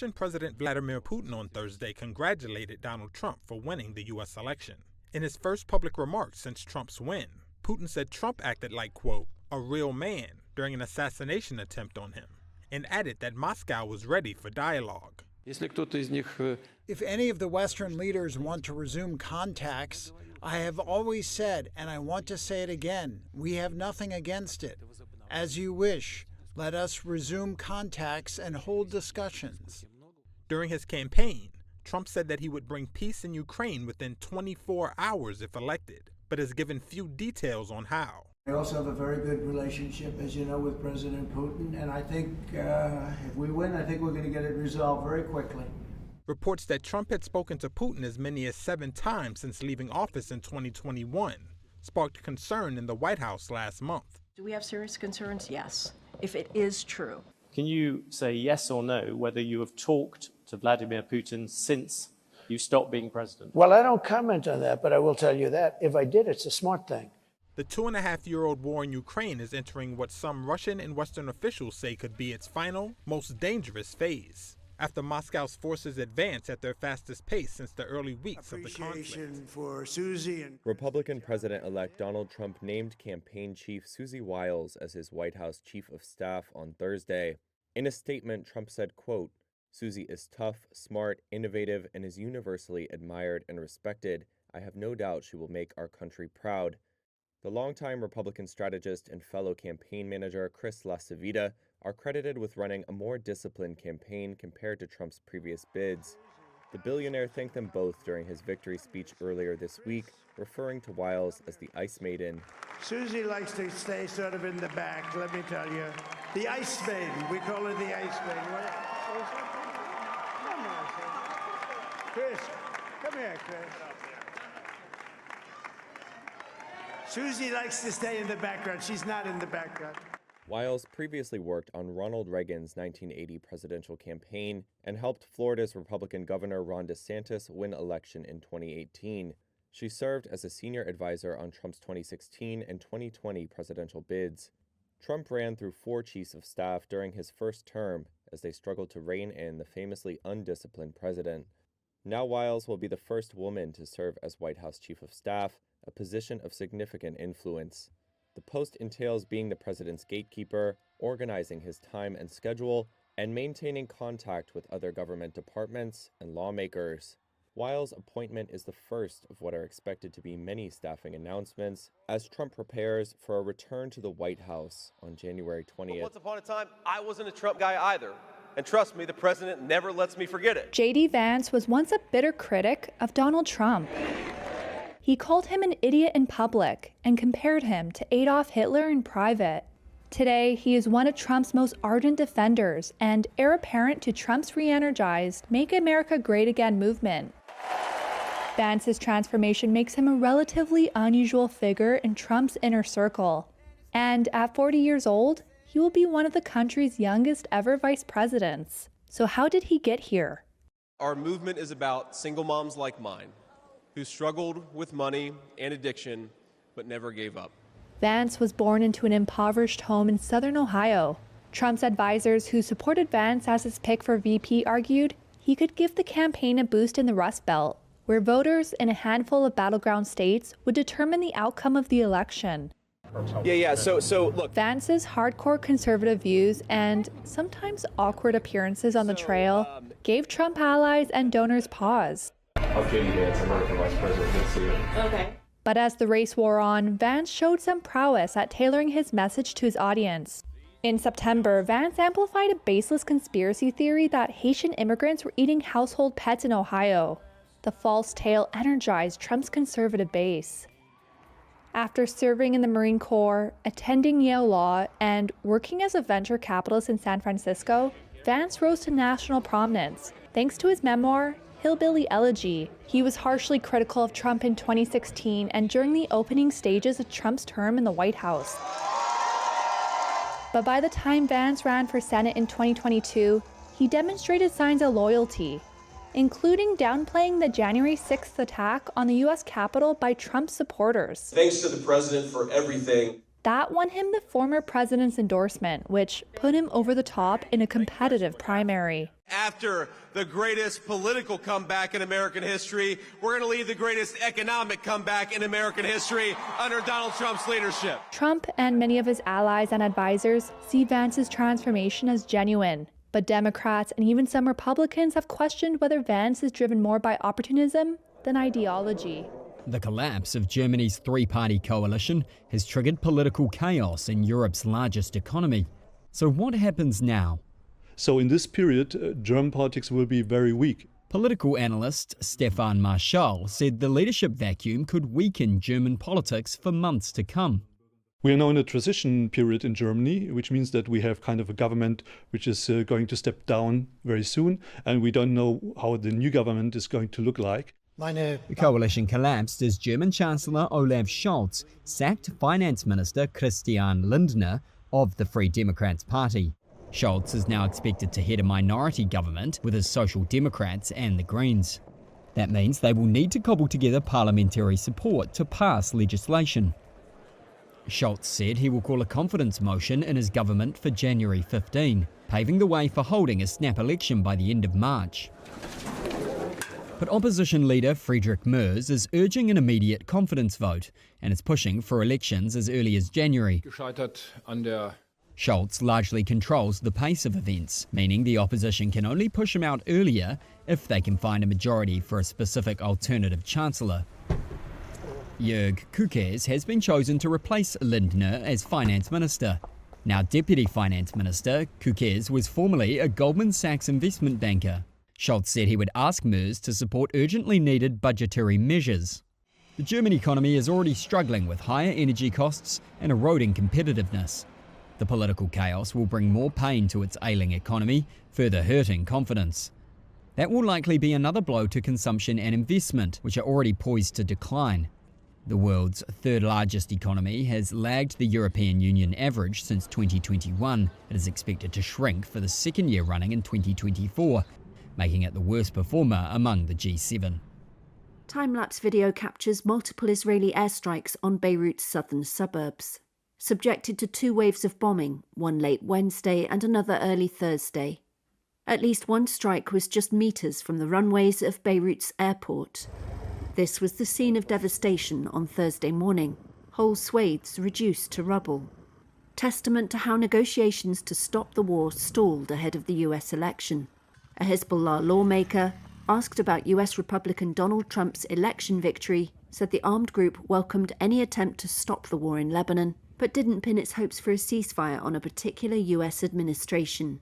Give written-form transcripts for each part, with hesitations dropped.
Russian President Vladimir Putin on Thursday congratulated Donald Trump for winning the U.S. election. In his first public remarks since Trump's win, Putin said Trump acted like, quote, a real man during an assassination attempt on him, and added that Moscow was ready for dialogue. If any of the Western leaders want to resume contacts, I have always said, and I want to say it again, we have nothing against it. As you wish, let us resume contacts and hold discussions. During his campaign, Trump said that he would bring peace in Ukraine within 24 hours if elected, but has given few details on how. I also have a very good relationship, as you know, with President Putin, and I think if we win, I think we're going to get it resolved very quickly. Reports that Trump had spoken to Putin as many as 7 times since leaving office in 2021 sparked concern in the White House last month. Do we have serious concerns? Yes, if it is true. Can you say yes or no whether you have talked to Vladimir Putin since you stopped being president? Well, I don't comment on that, but I will tell you that if I did, it's a smart thing. The 2.5-year-old war in Ukraine is entering what some Russian and Western officials say could be its final, most dangerous phase, after Moscow's forces advance at their fastest pace since the early weeks of the conflict. For Susie and Republican President-elect Donald Trump named campaign chief Susie Wiles as his White House chief of staff on Thursday. In a statement, Trump said, quote, Susie is tough, smart, innovative, and is universally admired and respected. I have no doubt she will make our country proud. The longtime Republican strategist and fellow campaign manager Chris LaCivita are credited with running a more disciplined campaign compared to Trump's previous bids. The billionaire thanked them both during his victory speech earlier this week, referring to Wiles as the Ice Maiden. Susie likes to stay sort of in the back, let me tell you. The Ice Maiden, we call her the Ice Maiden. Come on, Chris, come here, Chris. Susie likes to stay in the background. She's not in the background. Wiles previously worked on Ronald Reagan's 1980 presidential campaign and helped Florida's Republican Governor Ron DeSantis win election in 2018. She served as a senior advisor on Trump's 2016 and 2020 presidential bids. Trump ran through 4 chiefs of staff during his first term as they struggled to rein in the famously undisciplined president. Now Wiles will be the first woman to serve as White House chief of staff, a position of significant influence. The post entails being the president's gatekeeper, organizing his time and schedule, and maintaining contact with other government departments and lawmakers. Wiles' appointment is the first of what are expected to be many staffing announcements as Trump prepares for a return to the White House on January 20th. Once upon a time, I wasn't a Trump guy either. And trust me, the president never lets me forget it. JD Vance was once a bitter critic of Donald Trump. He called him an idiot in public and compared him to Adolf Hitler in private. Today, he is one of Trump's most ardent defenders and heir apparent to Trump's re-energized Make America Great Again movement. Vance's transformation makes him a relatively unusual figure in Trump's inner circle. And at 40 years old, he will be one of the country's youngest ever vice presidents. So how did he get here? Our movement is about single moms like mine, who struggled with money and addiction, but never gave up. Vance was born into an impoverished home in southern Ohio. Trump's advisors who supported Vance as his pick for VP argued he could give the campaign a boost in the Rust Belt, where voters in a handful of battleground states would determine the outcome of the election. So look. Vance's hardcore conservative views and sometimes awkward appearances on the trail gave Trump allies and donors pause. I'm JD Vance. I'm running for vice president. Good to see you. Okay. But as the race wore on, Vance showed some prowess at tailoring his message to his audience. In September, Vance amplified a baseless conspiracy theory that Haitian immigrants were eating household pets in Ohio. The false tale energized Trump's conservative base. After serving in the Marine Corps, attending Yale Law, and working as a venture capitalist in San Francisco, Vance rose to national prominence thanks to his memoir, Hillbilly Elegy. He was harshly critical of Trump in 2016 and during the opening stages of Trump's term in the White House. But by the time Vance ran for Senate in 2022, he demonstrated signs of loyalty, including downplaying the January 6th attack on the U.S. Capitol by Trump's supporters. Thanks to the president for everything. That won him the former president's endorsement, which put him over the top in a competitive primary. After the greatest political comeback in American history, we're going to lead the greatest economic comeback in American history under Donald Trump's leadership. Trump and many of his allies and advisors see Vance's transformation as genuine. But Democrats and even some Republicans have questioned whether Vance is driven more by opportunism than ideology. The collapse of Germany's three-party coalition has triggered political chaos in Europe's largest economy. So what happens now? So in this period, German politics will be very weak. Political analyst Stefan Marschall said the leadership vacuum could weaken German politics for months to come. We are now in a transition period in Germany, which means that we have kind of a government which is going to step down very soon, and we don't know how the new government is going to look like. The coalition collapsed as German Chancellor Olaf Scholz sacked Finance Minister Christian Lindner of the Free Democrats Party. Scholz is now expected to head a minority government with his Social Democrats and the Greens. That means they will need to cobble together parliamentary support to pass legislation. Scholz said he will call a confidence motion in his government for January 15, paving the way for holding a snap election by the end of March. But opposition leader Friedrich Merz is urging an immediate confidence vote and is pushing for elections as early as January. Scholz largely controls the pace of events, meaning the opposition can only push him out earlier if they can find a majority for a specific alternative chancellor. Jörg Kukes has been chosen to replace Lindner as finance minister. Now deputy finance minister, Kukes was formerly a Goldman Sachs investment banker. Scholz said he would ask Merz to support urgently needed budgetary measures. The German economy is already struggling with higher energy costs and eroding competitiveness. The political chaos will bring more pain to its ailing economy, further hurting confidence. That will likely be another blow to consumption and investment, which are already poised to decline. The world's third largest economy has lagged the European Union average since 2021. It is expected to shrink for the second year running in 2024, making it the worst performer among the G7. Time-lapse video captures multiple Israeli airstrikes on Beirut's southern suburbs. Subjected to 2 waves of bombing, one late Wednesday and another early Thursday. At least one strike was just meters from the runways of Beirut's airport. This was the scene of devastation on Thursday morning, whole swathes reduced to rubble. Testament to how negotiations to stop the war stalled ahead of the US election. A Hezbollah lawmaker, asked about US Republican Donald Trump's election victory, said the armed group welcomed any attempt to stop the war in Lebanon, but didn't pin its hopes for a ceasefire on a particular US administration.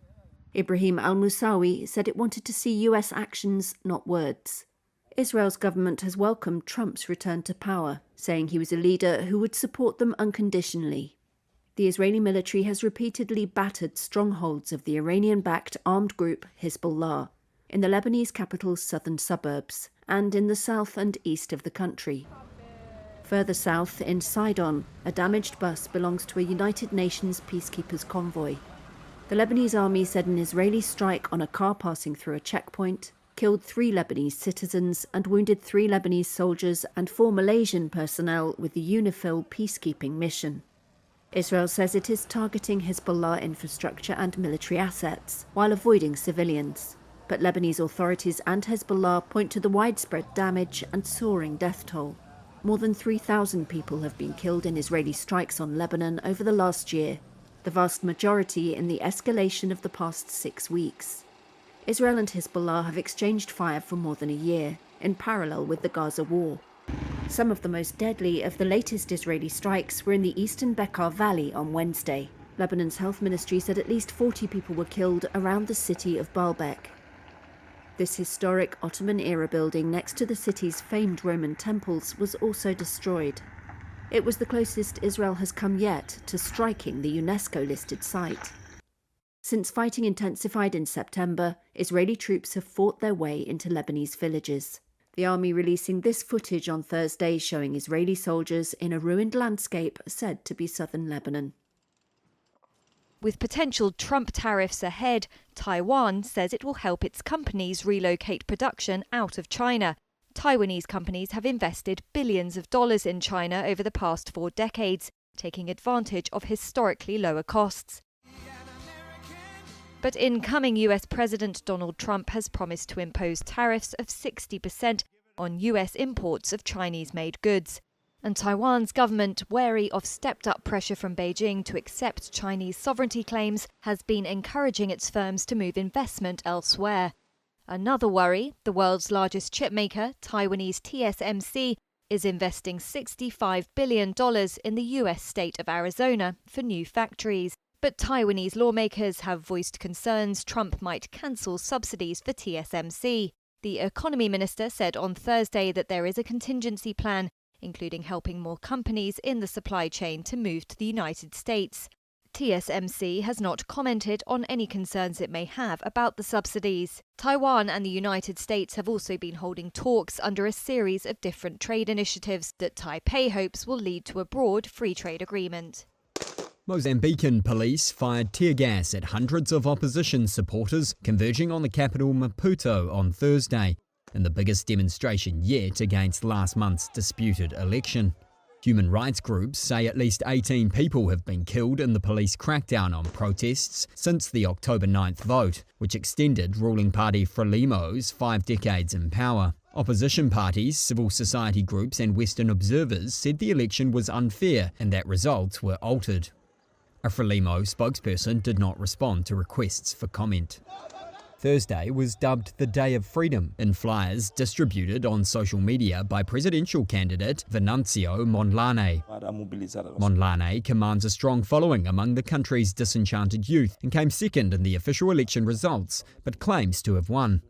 Ibrahim al-Musawi said it wanted to see US actions, not words. Israel's government has welcomed Trump's return to power, saying he was a leader who would support them unconditionally. The Israeli military has repeatedly battered strongholds of the Iranian-backed armed group Hezbollah in the Lebanese capital's southern suburbs and in the south and east of the country. Further south, in Sidon, a damaged bus belongs to a United Nations peacekeepers convoy. The Lebanese army said an Israeli strike on a car passing through a checkpoint killed 3 Lebanese citizens and wounded 3 Lebanese soldiers and 4 Malaysian personnel with the UNIFIL peacekeeping mission. Israel says it is targeting Hezbollah infrastructure and military assets while avoiding civilians. But Lebanese authorities and Hezbollah point to the widespread damage and soaring death toll. More than 3,000 people have been killed in Israeli strikes on Lebanon over the last year, the vast majority in the escalation of the past 6 weeks. Israel and Hezbollah have exchanged fire for more than a year, in parallel with the Gaza war. Some of the most deadly of the latest Israeli strikes were in the eastern Bekaa Valley on Wednesday. Lebanon's health ministry said at least 40 people were killed around the city of Baalbek. This historic Ottoman-era building next to the city's famed Roman temples was also destroyed. It was the closest Israel has come yet to striking the UNESCO-listed site. Since fighting intensified in September, Israeli troops have fought their way into Lebanese villages. The army releasing this footage on Thursday showing Israeli soldiers in a ruined landscape said to be southern Lebanon. With potential Trump tariffs ahead, Taiwan says it will help its companies relocate production out of China. Taiwanese companies have invested billions of dollars in China over the past 4 decades, taking advantage of historically lower costs. But incoming US President Donald Trump has promised to impose tariffs of 60% on US imports of Chinese-made goods. And Taiwan's government, wary of stepped-up pressure from Beijing to accept Chinese sovereignty claims, has been encouraging its firms to move investment elsewhere. Another worry, the world's largest chipmaker, Taiwanese TSMC, is investing $65 billion in the US state of Arizona for new factories. But Taiwanese lawmakers have voiced concerns Trump might cancel subsidies for TSMC. The economy minister said on Thursday that there is a contingency plan, including helping more companies in the supply chain to move to the United States. TSMC has not commented on any concerns it may have about the subsidies. Taiwan and the United States have also been holding talks under a series of different trade initiatives that Taipei hopes will lead to a broad free trade agreement. Mozambican police fired tear gas at hundreds of opposition supporters converging on the capital Maputo on Thursday, in the biggest demonstration yet against last month's disputed election. Human rights groups say at least 18 people have been killed in the police crackdown on protests since the October 9th vote, which extended ruling party Frelimo's 5 decades in power. Opposition parties, civil society groups and Western observers said the election was unfair and that results were altered. A Frelimo spokesperson did not respond to requests for comment. Thursday was dubbed the Day of Freedom in flyers distributed on social media by presidential candidate Venancio Mondlane. Mondlane commands a strong following among the country's disenchanted youth and came second in the official election results, but claims to have won.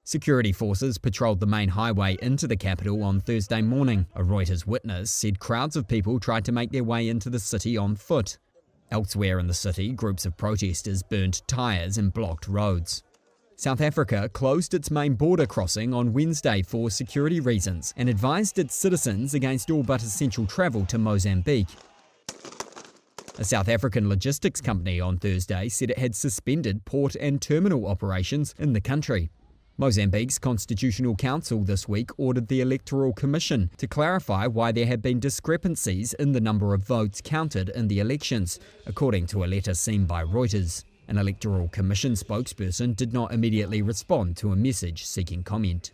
Security forces patrolled the main highway into the capital on Thursday morning. A Reuters witness said crowds of people tried to make their way into the city on foot. Elsewhere in the city, groups of protesters burned tyres and blocked roads. South Africa closed its main border crossing on Wednesday for security reasons and advised its citizens against all but essential travel to Mozambique. A South African logistics company on Thursday said it had suspended port and terminal operations in the country. Mozambique's Constitutional Council this week ordered the Electoral Commission to clarify why there had been discrepancies in the number of votes counted in the elections, according to a letter seen by Reuters. An Electoral Commission spokesperson did not immediately respond to a message seeking comment.